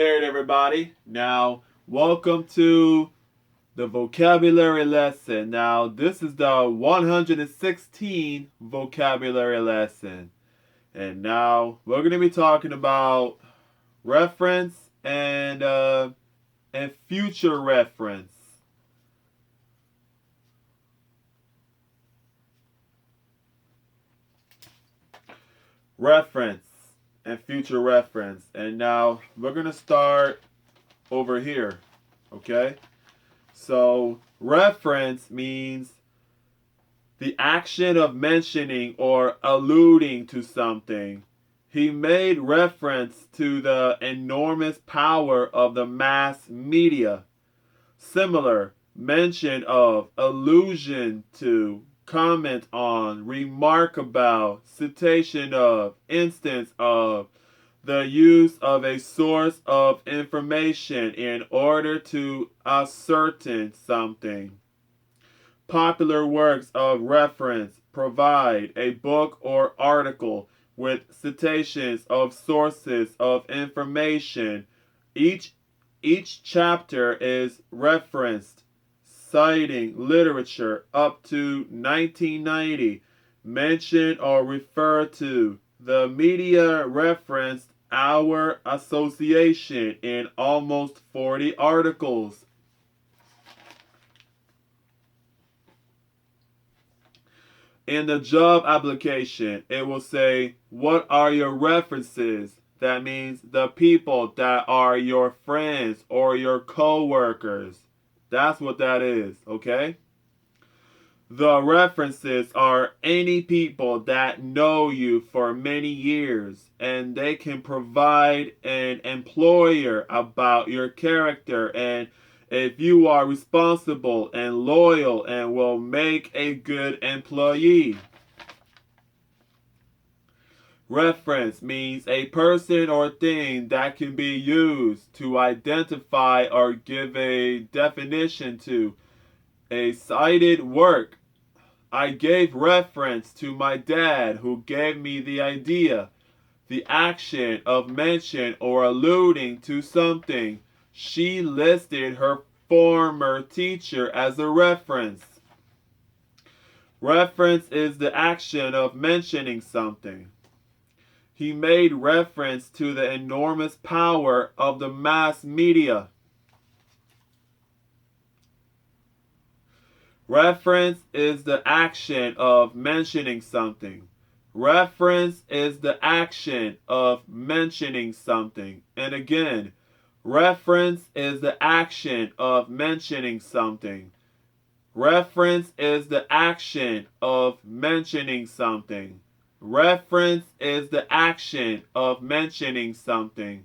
Hey everybody. Now, welcome to the vocabulary lesson. Now, this is the 116 vocabulary lesson. And now we're going to be talking about reference and future reference. Reference and future reference. And now we're going to start over here, okay? So, reference means the action of mentioning or alluding to something. He made reference to the enormous power of the mass media. Similar, mention of, allusion to, comment on, remark about, citation of, instance of, the use of a source of information in order to ascertain something. Popular works of reference provide a book or article with citations of sources of information. Each each chapter is referenced, citing literature up to 1990, mention or refer to. The media referenced our association in almost 40 articles. In the job application, it will say, what are your references? That means the people that are your friends or your co-workers. That's what that is, okay? The references are any people that know you for many years, and they can provide an employer about your character and if you are responsible and loyal and will make a good employee. Reference means a person or thing that can be used to identify or give a definition to. A cited work. I gave reference to my dad who gave me the idea. The action of mention or alluding to something. She listed her former teacher as a reference. Reference is the action of mentioning something. He made reference to the enormous power of the mass media. Reference is the action of mentioning something. Reference is the action of mentioning something. And again, reference is the action of mentioning something. Reference is the action of mentioning something. Reference is the action of mentioning something.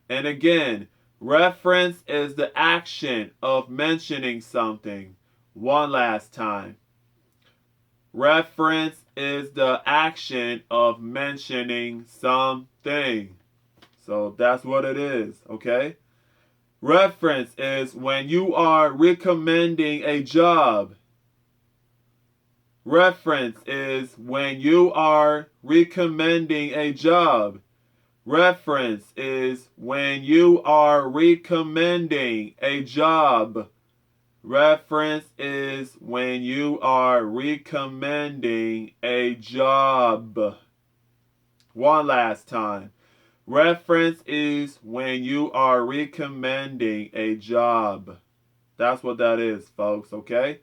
And again, reference is the action of mentioning something. One last time. Reference is the action of mentioning something. So that's what it is, okay? Reference is when you are recommending a job. Reference is when you are recommending a job. Reference is when you are recommending a job. Reference is when you are recommending a job. One last time. Reference is when you are recommending a job. That's what that is, folks, okay?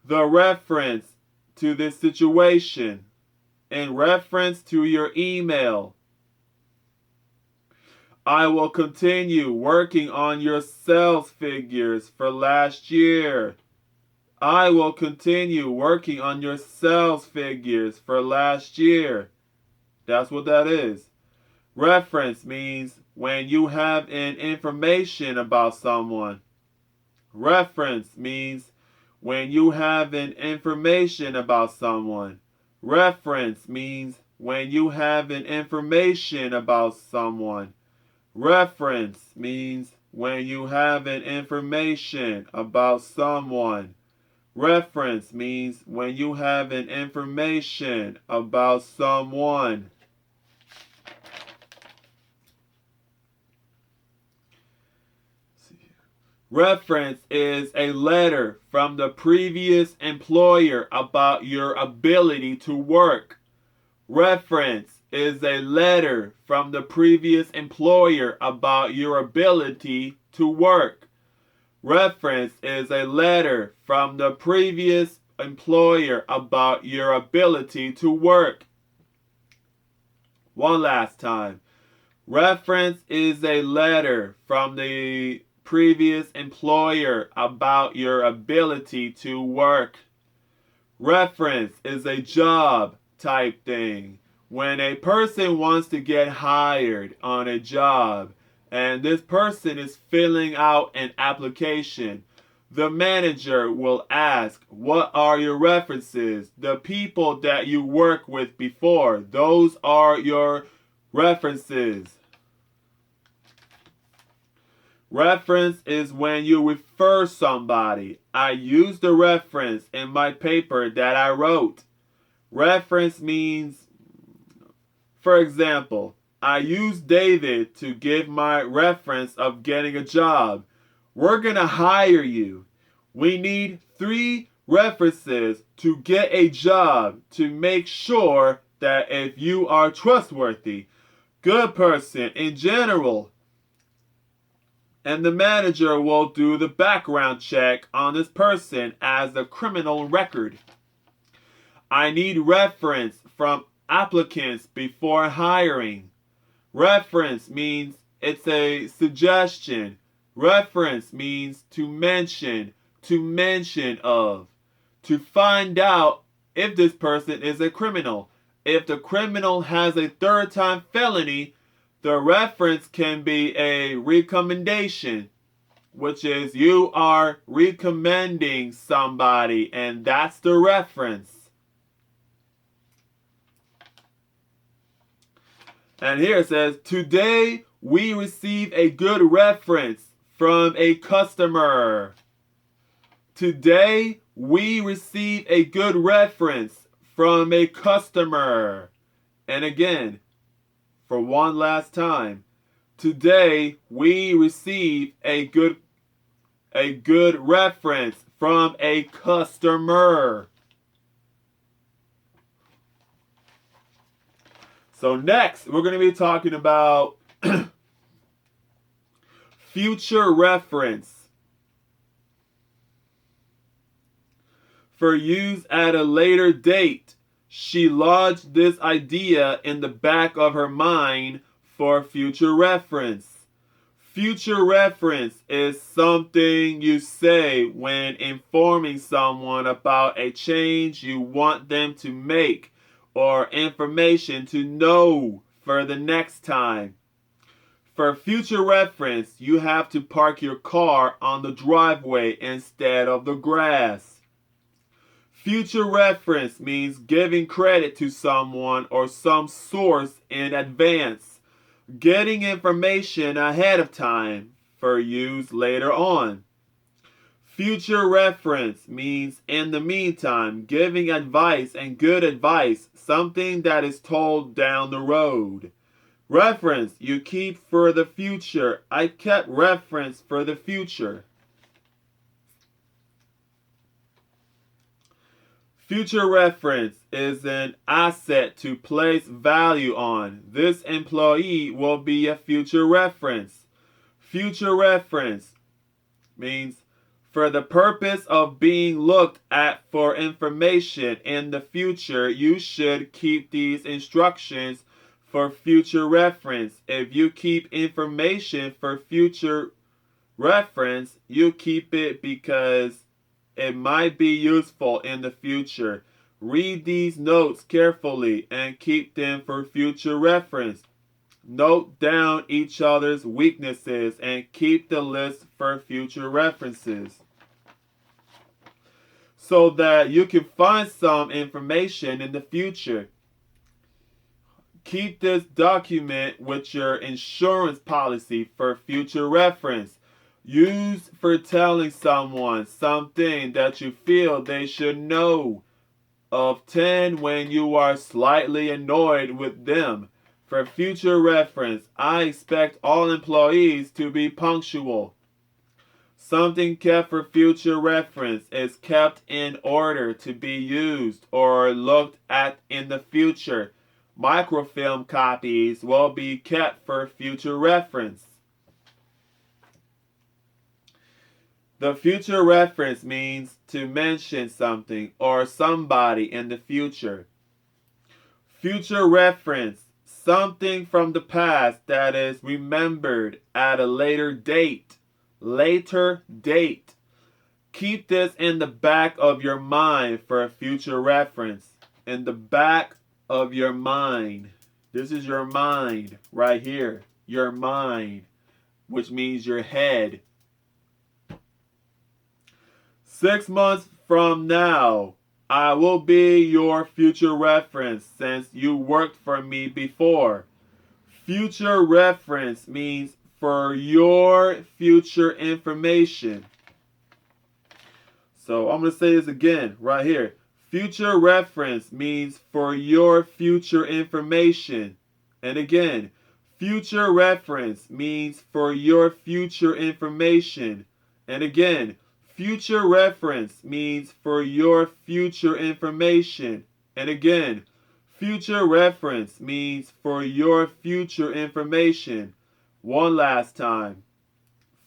The reference to this situation in reference to your email. I will continue working on your sales figures for last year. I will continue working on your sales figures for last year. That's what that is. Reference means when you have an information about someone. Reference means when you have an information about someone. Reference means when you have an information about someone. Reference means when you have an information about someone. Reference means when you have an information about someone. Reference is a letter from the previous employer about your ability to work. Reference is a letter from the previous employer about your ability to work. Reference is a letter from the previous employer about your ability to work. One last time. Reference is a letter from the previous employer about your ability to work. Reference is a job type thing. When a person wants to get hired on a job and this person is filling out an application, the manager will ask, what are your references? The people that you worked with before, those are your references. Reference is when you refer somebody. I used the reference in my paper that I wrote. Reference means, for example, I used David to give my reference of getting a job. We're going to hire you. We need 3 references to get a job to make sure that if you are trustworthy, good person in general, and the manager will do the background check on this person as a criminal record. I need reference from applicants before hiring. Reference means it's a suggestion. Reference means to mention of. To find out if this person is a criminal. If the criminal has a 3rd-time felony, the reference can be a recommendation, which is you are recommending somebody, and that's the reference. And here it says, today we receive a good reference from a customer. Today we receive a good reference from a customer. And again, for one last time, today we receive a good reference from a customer. So next, we're going to be talking about future reference for use at a later date. She lodged this idea in the back of her mind for future reference. Future reference is something you say when informing someone about a change you want them to make or information to know for the next time. For future reference, you have to park your car on the driveway instead of the grass. Future reference means giving credit to someone or some source in advance, getting information ahead of time for use later on. Future reference means in the meantime, giving advice and good advice, something that is told down the road. Reference you keep for the future. I kept reference for the future. Future reference is an asset to place value on. This employee will be a future reference. Future reference means for the purpose of being looked at for information in the future, you should keep these instructions for future reference. If you keep information for future reference, you keep it because it might be useful in the future. Read these notes carefully and keep them for future reference. Note down each other's weaknesses and keep the list for future references, so that you can find some information in the future. Keep this document with your insurance policy for future reference. Use for telling someone something that you feel they should know. Of 10 when you are slightly annoyed with them. For future reference, I expect all employees to be punctual. Something kept for future reference is kept in order to be used or looked at in the future. Microfilm copies will be kept for future reference. The future reference means to mention something or somebody in the future. Future reference, something from the past that is remembered at a later date. Later date. Keep this in the back of your mind for a future reference. In the back of your mind. This is your mind right here. Your mind, which means your head. 6 months from now, I will be your future reference since you worked for me before. Future reference means for your future information. So I'm going to say this again right here. Future reference means for your future information. And again, future reference means for your future information. And again, future reference means for your future information. And again, future reference means for your future information. One last time.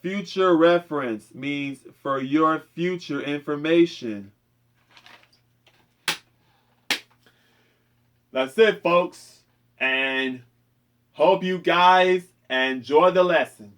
Future reference means for your future information. That's it, folks. And hope you guys enjoy the lesson.